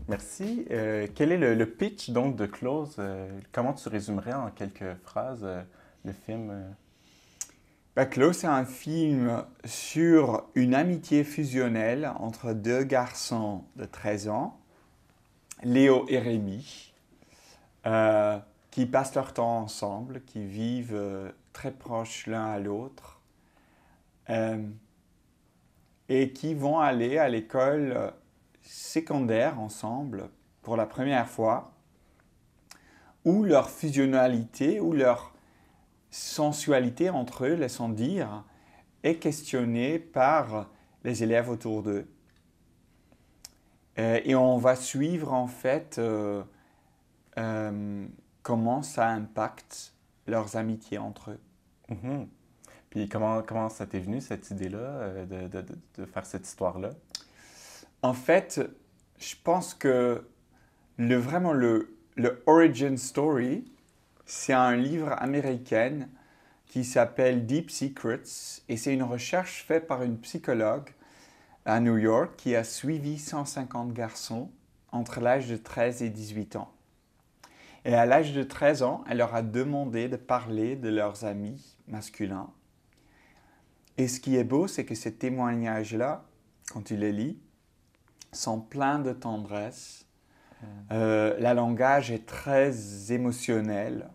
Merci. Quel est le pitch donc de Close? Comment tu résumerais en quelques phrases le film? Baclos, c'est un film sur une amitié fusionnelle entre deux garçons de 13 ans, Léo et Rémi, euh, qui passent leur temps ensemble, qui vivent très proches l'un à l'autre, euh, et qui vont aller à l'école secondaire ensemble pour la première fois, où leur fusionnalité, où leur sensualité entre eux, laissons dire, est questionnée par les élèves autour d'eux. Et on va suivre en fait euh, comment ça impacte leurs amitiés entre eux. Mhm. Puis comment ça t'est venu cette idée-là de faire cette histoire-là? En fait, je pense que vraiment le origin story, c'est un livre américain qui s'appelle Deep Secrets et c'est une recherche faite par une psychologue à New York qui a suivi 150 garçons entre l'âge de 13 et 18 ans. Et à l'âge de 13 ans, elle leur a demandé de parler de leurs amis masculins. Et ce qui est beau, c'est que ces témoignages-là, quand tu les lis, sont pleins de tendresse. Le langage est très émotionnel.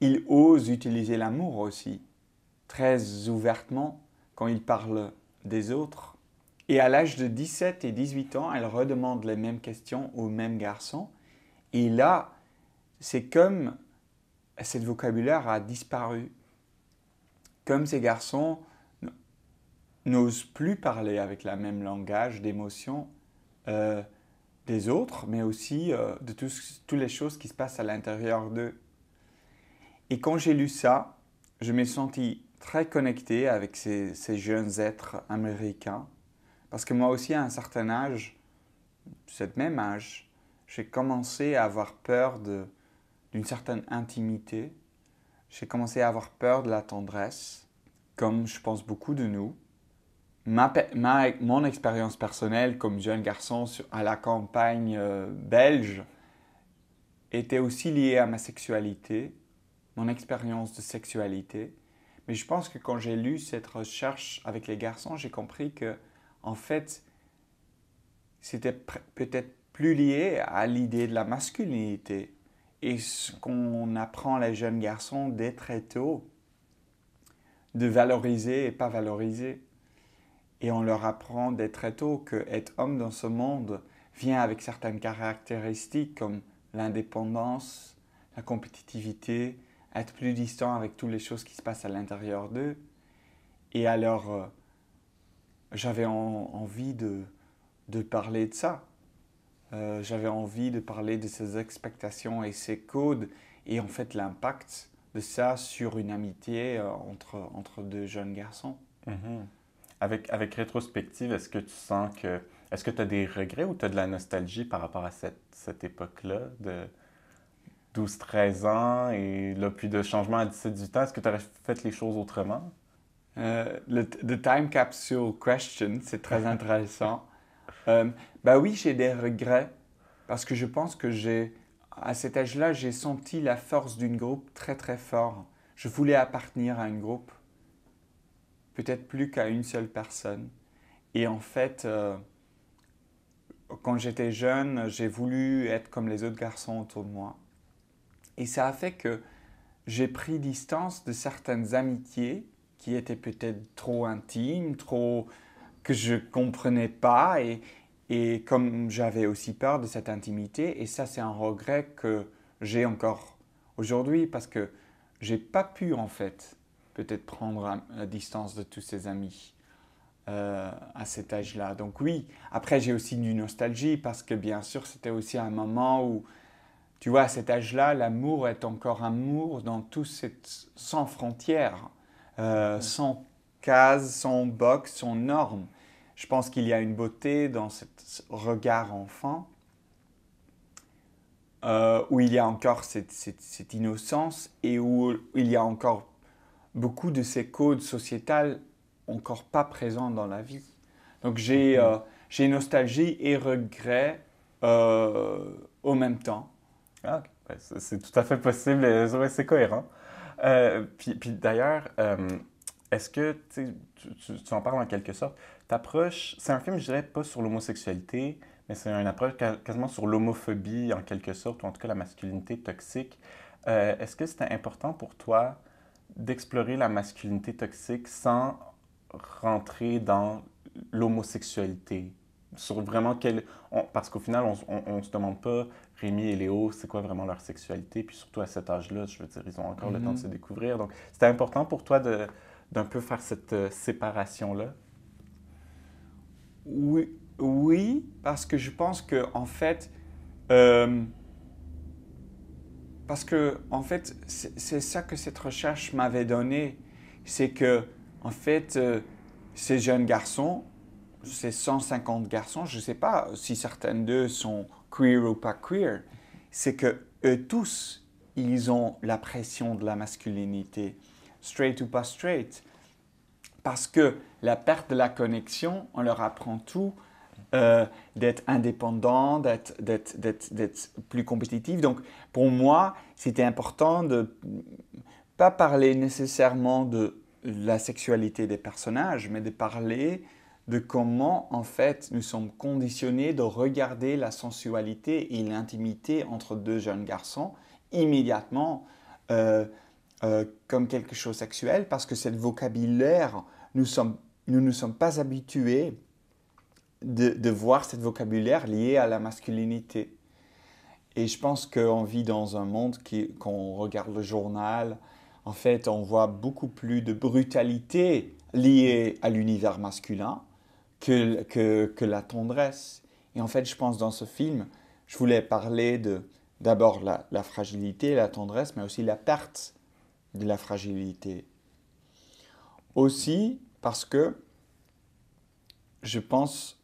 Ils osent utiliser l'amour aussi, très ouvertement, quand ils parlent des autres. Et à l'âge de 17 et 18 ans, elle redemande les mêmes questions aux mêmes garçons. Et là, c'est comme cet vocabulaire a disparu. Comme ces garçons n'osent plus parler avec le même langage d'émotion euh, des autres, mais aussi de toutes les choses qui se passent à l'intérieur d'eux. Et quand j'ai lu ça, je me suis senti très connecté avec ces jeunes êtres américains. Parce que moi aussi, à un certain âge, cet même âge, j'ai commencé à avoir peur d'une certaine intimité. J'ai commencé à avoir peur de la tendresse, comme je pense beaucoup de nous. Mon expérience personnelle comme jeune garçon à la campagne belge était aussi liée à ma sexualité, mon expérience de sexualité. Mais je pense que quand j'ai lu cette recherche avec les garçons, j'ai compris que, en fait, c'était peut-être plus lié à l'idée de la masculinité et ce qu'on apprend les jeunes garçons dès très tôt, de valoriser et pas valoriser. Et on leur apprend dès très tôt que être homme dans ce monde vient avec certaines caractéristiques comme l'indépendance, la compétitivité, être plus distant avec toutes les choses qui se passent à l'intérieur d'eux. Et alors, j'avais envie de parler de ça. J'avais envie de parler de ces expectations et ces codes et en fait l'impact de ça sur une amitié entre deux jeunes garçons. Mhm. Avec rétrospective, est-ce que tu sens que... Est-ce que tu as des regrets ou tu as de la nostalgie par rapport à cette époque-là de 12-13 ans et là, puis de changement à 17-18 ans? Est-ce que tu aurais fait les choses autrement? The time capsule question, c'est très intéressant. Bah oui, j'ai des regrets parce que je pense que à cet âge-là, j'ai senti la force d'une groupe très très fort. Je voulais appartenir à un groupe, peut-être plus qu'à une seule personne. Et en fait, quand j'étais jeune, j'ai voulu être comme les autres garçons autour de moi. Et ça a fait que j'ai pris distance de certaines amitiés qui étaient peut-être trop intimes, trop que je comprenais pas et comme j'avais aussi peur de cette intimité et ça c'est un regret que j'ai encore aujourd'hui parce que j'ai pas pu en fait peut-être prendre la distance de tous ces amis à cet âge-là. Donc oui, après j'ai aussi une nostalgie parce que bien sûr c'était aussi un moment où tu vois, à cet âge-là, l'amour est encore amour dans tout cette, sans frontières, sans cases, sans box, sans normes. Je pense qu'il y a une beauté dans ce regard enfant, où il y a encore cette innocence et où il y a encore beaucoup de ces codes sociétals encore pas présents dans la vie. Donc Mhm. j'ai nostalgie et regret au même temps. Ah, ok. Ben, c'est tout à fait possible, ouais, c'est cohérent. Puis d'ailleurs, est-ce que, tu en parles en quelque sorte, t'approches, c'est un film, je dirais, pas sur l'homosexualité, mais c'est une approche quasiment sur l'homophobie en quelque sorte, ou en tout cas la masculinité toxique. Est-ce que c'était important pour toi d'explorer la masculinité toxique sans rentrer dans l'homosexualité? Sur vraiment parce qu'au final, on se demande pas, Rémi et Léo, c'est quoi vraiment leur sexualité, puis surtout à cet âge-là, je veux dire, ils ont encore le temps de se Mhm. découvrir. Donc, c'était important pour toi d'un peu faire cette séparation-là? Oui, oui, parce que je pense que en fait, euh, c'est ça que cette recherche m'avait donné, c'est que en fait, ces jeunes garçons, ces 150 garçons, je ne sais pas si certains d'eux sont queer ou pas queer, c'est que eux tous, ils ont la pression de la masculinité, straight ou pas straight, parce que la perte de la connexion, on leur apprend tout, d'être indépendant, d'être plus compétitif. Donc, pour moi, c'était important de pas parler nécessairement de la sexualité des personnages, mais de parler de comment, en fait, nous sommes conditionnés de regarder la sensualité et l'intimité entre deux jeunes garçons immédiatement euh, comme quelque chose de sexuel, parce que ce vocabulaire, nous ne sommes pas habitués de voir ce vocabulaire lié à la masculinité. Et je pense qu'on vit dans un monde quand on regarde le journal, en fait, on voit beaucoup plus de brutalité liée à l'univers masculin que la tendresse. Et en fait, je pense dans ce film, je voulais parler d'abord la fragilité, la tendresse, mais aussi la perte de la fragilité. Aussi parce que je pense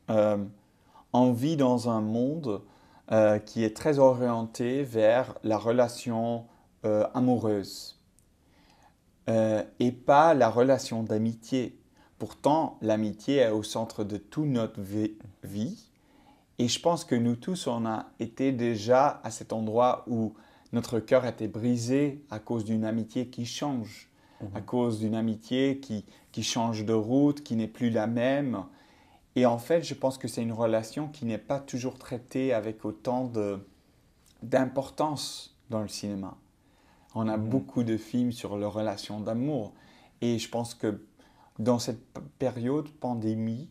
on vit dans un monde qui est très orienté vers la relation amoureuse et pas la relation d'amitié. Pourtant, l'amitié est au centre de toute notre vie et je pense que nous tous, on a été déjà à cet endroit où notre cœur était brisé à cause d'une amitié qui change, à Mhm. cause d'une amitié qui change de route, qui n'est plus la même. Et en fait, je pense que c'est une relation qui n'est pas toujours traitée avec autant d'importance dans le cinéma. On a Mhm. beaucoup de films sur les relations d'amour. Et je pense que dans cette période pandémie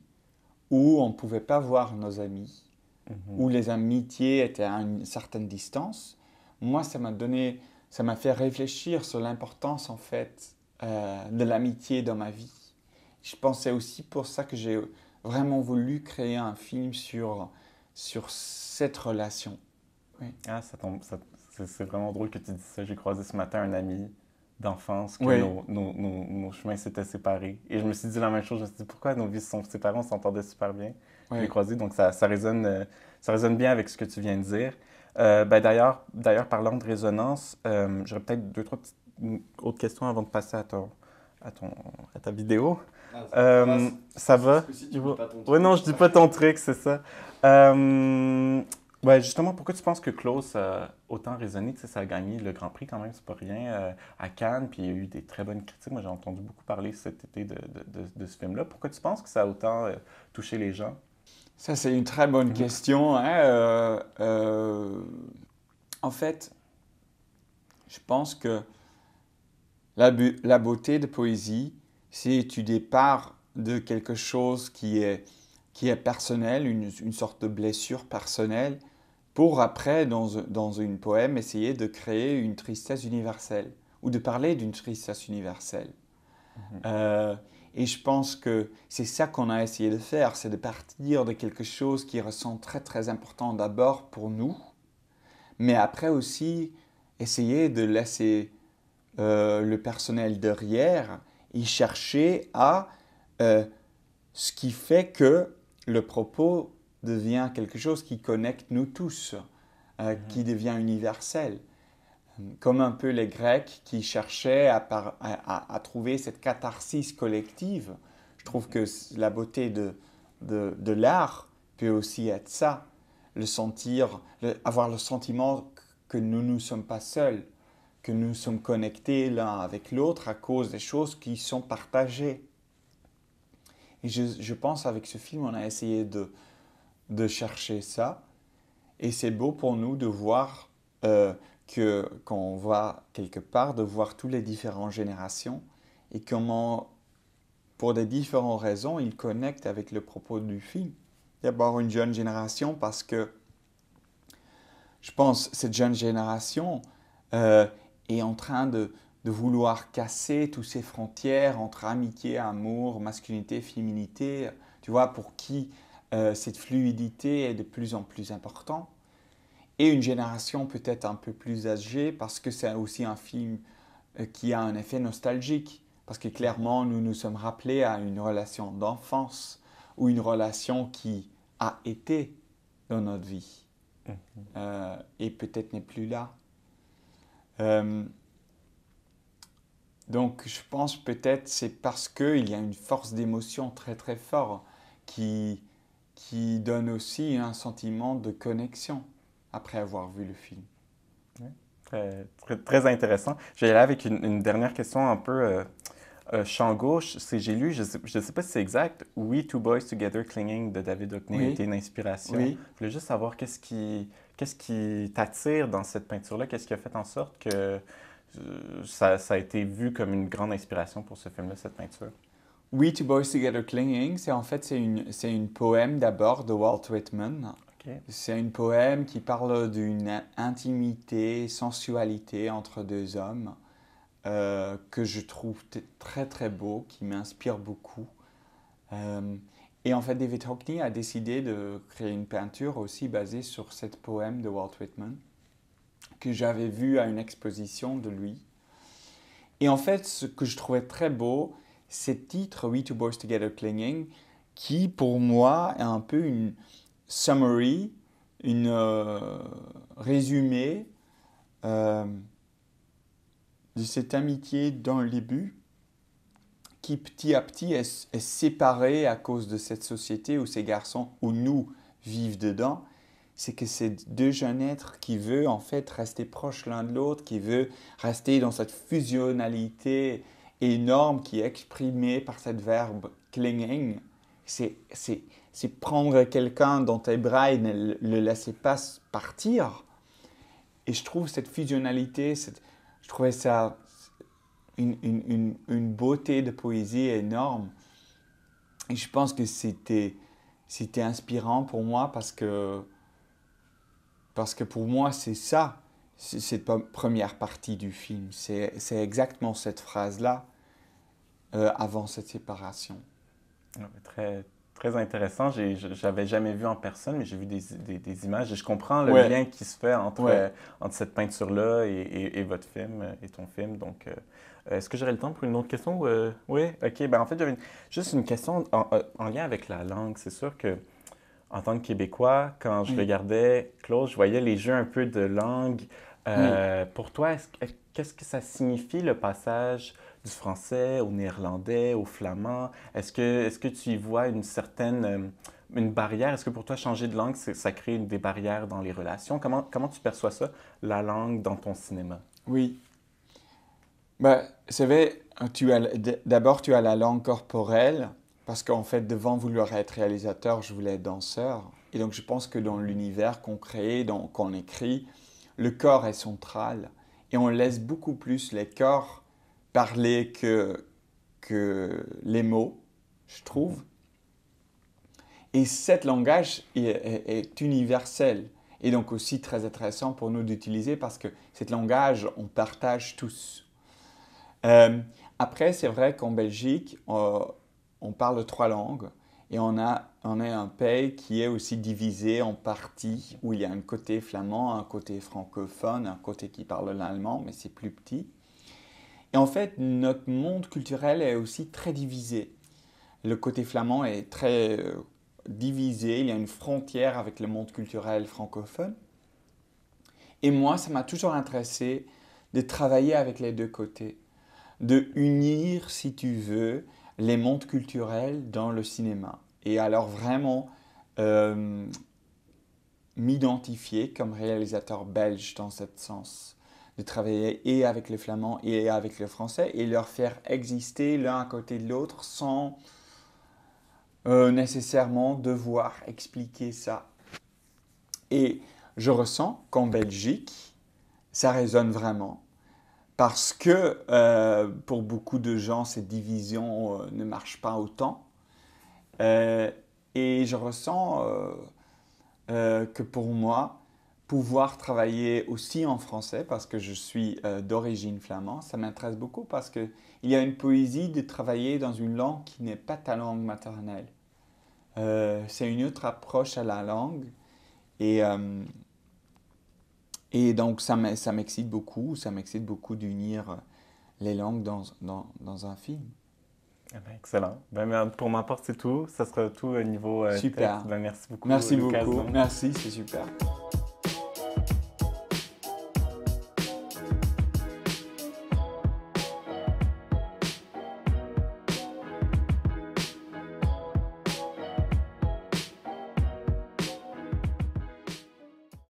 où on ne pouvait pas voir nos amis, Mhm. où les amitiés étaient à une certaine distance, moi, ça m'a fait réfléchir sur l'importance en fait de l'amitié dans ma vie. Je pensais aussi pour ça que j'ai vraiment voulu créer un film sur cette relation. Oui. Ah, c'est vraiment drôle que tu dis ça. J'ai croisé ce matin un ami d'enfance que Oui, nos chemins s'étaient séparés. Et je me suis dit la même chose. Je me suis dit pourquoi nos vies se sont séparées, on s'entendait super bien. Je l'ai oui. croisé, donc ça résonne bien avec ce que tu viens de dire. Ben d'ailleurs, parlant de résonance, j'aurais peut-être deux, trois petites autres questions avant de passer à ton, à ta vidéo. Ah, ça va, Ça va? ce coup-ci, tu dis pas ton Ouais, truc. non, je dis pas ton truc, c'est ça. Ouais, justement, pourquoi tu penses que Close a autant résonné? Tu sais, ça a gagné le Grand Prix quand même, c'est pas rien, à Cannes, puis il y a eu des très bonnes critiques. Moi, j'ai entendu beaucoup parler cet été de ce film-là. Pourquoi tu penses que ça a autant touché les gens? Ça, c'est une très bonne Mhm. question, hein. En fait, je pense que la beauté de poésie, c'est tu départs de quelque chose qui est personnel, une sorte de blessure personnelle, pour après, dans une poème, essayer de créer une tristesse universelle, ou de parler d'une tristesse universelle. Mhm. Euh, et je pense que c'est ça qu'on a essayé de faire, c'est de partir de quelque chose qui ressent très très important d'abord pour nous, mais après aussi essayer de laisser le personnel derrière et chercher à euh, ce qui fait que le propos devient quelque chose qui connecte nous tous, Mhm. qui devient universel. Comme un peu les Grecs qui cherchaient à trouver cette catharsis collective. Je trouve que la beauté de l'art peut aussi être ça. avoir le sentiment que nous ne sommes pas seuls, que nous sommes connectés l'un avec l'autre à cause des choses qui sont partagées. Et je pense avec ce film, on a essayé de chercher ça. Et c'est beau pour nous de voir quand on va quelque part, de voir toutes les différentes générations et comment, pour des différentes raisons, ils connectent avec le propos du film. D'abord une jeune génération parce que je pense que cette jeune génération est en train de vouloir casser toutes ces frontières entre amitié, amour, masculinité, féminité. Tu vois, pour qui cette fluidité est de plus en plus importante. Et une génération peut-être un peu plus âgée parce que c'est aussi un film qui a un effet nostalgique. Parce que clairement, nous nous sommes rappelés à une relation d'enfance ou une relation qui a été dans notre vie et peut-être n'est plus là. Donc je pense peut-être c'est parce qu'il y a une force d'émotion très très forte qui donne aussi un sentiment de connexion après avoir vu le film. Oui, très, très, très intéressant. Je vais y aller avec une dernière question un peu champ gauche. J'ai lu, je ne sais pas si c'est exact, We Two Boys Together Clinging de David Hockney a Oui. été une inspiration. Oui. Je voulais juste savoir qu'est-ce qui t'attire dans cette peinture-là? Qu'est-ce qui a fait en sorte que ça a été vu comme une grande inspiration pour ce film-là, cette peinture? We Two Boys Together Clinging, c'est une poème d'abord de Walt Whitman. Okay. C'est un poème qui parle d'une intimité, sensualité entre deux hommes que je trouve très très beau, qui m'inspire beaucoup. Et en fait, David Hockney a décidé de créer une peinture aussi basée sur cette poème de Walt Whitman que j'avais vu à une exposition de lui. Et en fait, ce que je trouvais très beau, c'est le titre We Two Boys Together Clinging, qui pour moi est un peu une summary, une résumé de cette amitié dans le début qui petit à petit est séparée à cause de cette société où ces garçons, où nous vivons dedans. C'est que c'est deux jeunes êtres qui veulent en fait rester proches l'un de l'autre, qui veulent rester dans cette fusionnalité énorme qui est exprimée par cette verbe clinging. C'est prendre quelqu'un dans tes bras et ne le laisser pas partir. Et je trouve cette fusionnalité, je trouvais ça une beauté de poésie énorme. Et je pense que c'était inspirant pour moi parce que pour moi, c'est ça, cette première partie du film. C'est exactement cette phrase-là avant cette séparation. Très, très intéressant. J'avais jamais vu en personne, mais j'ai vu des images et je comprends le Ouais. lien qui se fait entre, Ouais. entre cette peinture-là et votre film et ton film. Donc, est-ce que j'aurai le temps pour une autre question? Oui, ok. Ben, en fait, j'avais juste une question en lien avec la langue. C'est sûr que en tant que Québécois, quand je Oui. regardais Claude, je voyais les jeux un peu de langue. Pour toi, qu'est-ce que ça signifie le passage du français au néerlandais, au flamand? Est-ce que tu y vois une certaine une barrière? Est-ce que pour toi, changer de langue, ça crée des barrières dans les relations? Comment tu perçois ça, la langue dans ton cinéma? Oui. Bah, c'est vrai, d'abord tu as la langue corporelle, parce qu'en fait, devant vouloir être réalisateur, je voulais être danseur. Et donc je pense que dans l'univers qu'on crée, qu'on écrit, le corps est central. Et on laisse beaucoup plus les corps parler que les mots, je trouve. Et cet langage est universel. Et donc aussi très intéressant pour nous d'utiliser parce que cet langage, on partage tous. Après, c'est vrai qu'en Belgique, on parle 3 langues et on est un pays qui est aussi divisé en parties où il y a un côté flamand, un côté francophone, un côté qui parle l'allemand, mais c'est plus petit. Et en fait, notre monde culturel est aussi très divisé. Le côté flamand est très divisé, il y a une frontière avec le monde culturel francophone. Et moi, ça m'a toujours intéressé de travailler avec les deux côtés, de unir, si tu veux, les mondes culturels dans le cinéma. Et alors vraiment m'identifier comme réalisateur belge dans ce sens, de travailler et avec le flamand et avec le français et leur faire exister l'un à côté de l'autre sans nécessairement devoir expliquer ça. Et je ressens qu'en Belgique, ça résonne vraiment parce que pour beaucoup de gens, cette division ne marche pas autant. Et je ressens que pour moi, pouvoir travailler aussi en français, parce que je suis d'origine flamande, ça m'intéresse beaucoup parce qu'il y a une poésie de travailler dans une langue qui n'est pas ta langue maternelle. C'est une autre approche à la langue et donc ça m'excite beaucoup d'unir les langues dans un film. Eh ben, excellent. Ben, pour ma part, c'est tout. Ça sera tout au niveau Super. texte. Ben, merci beaucoup. Merci Lucas beaucoup. Zon. Merci, c'est super.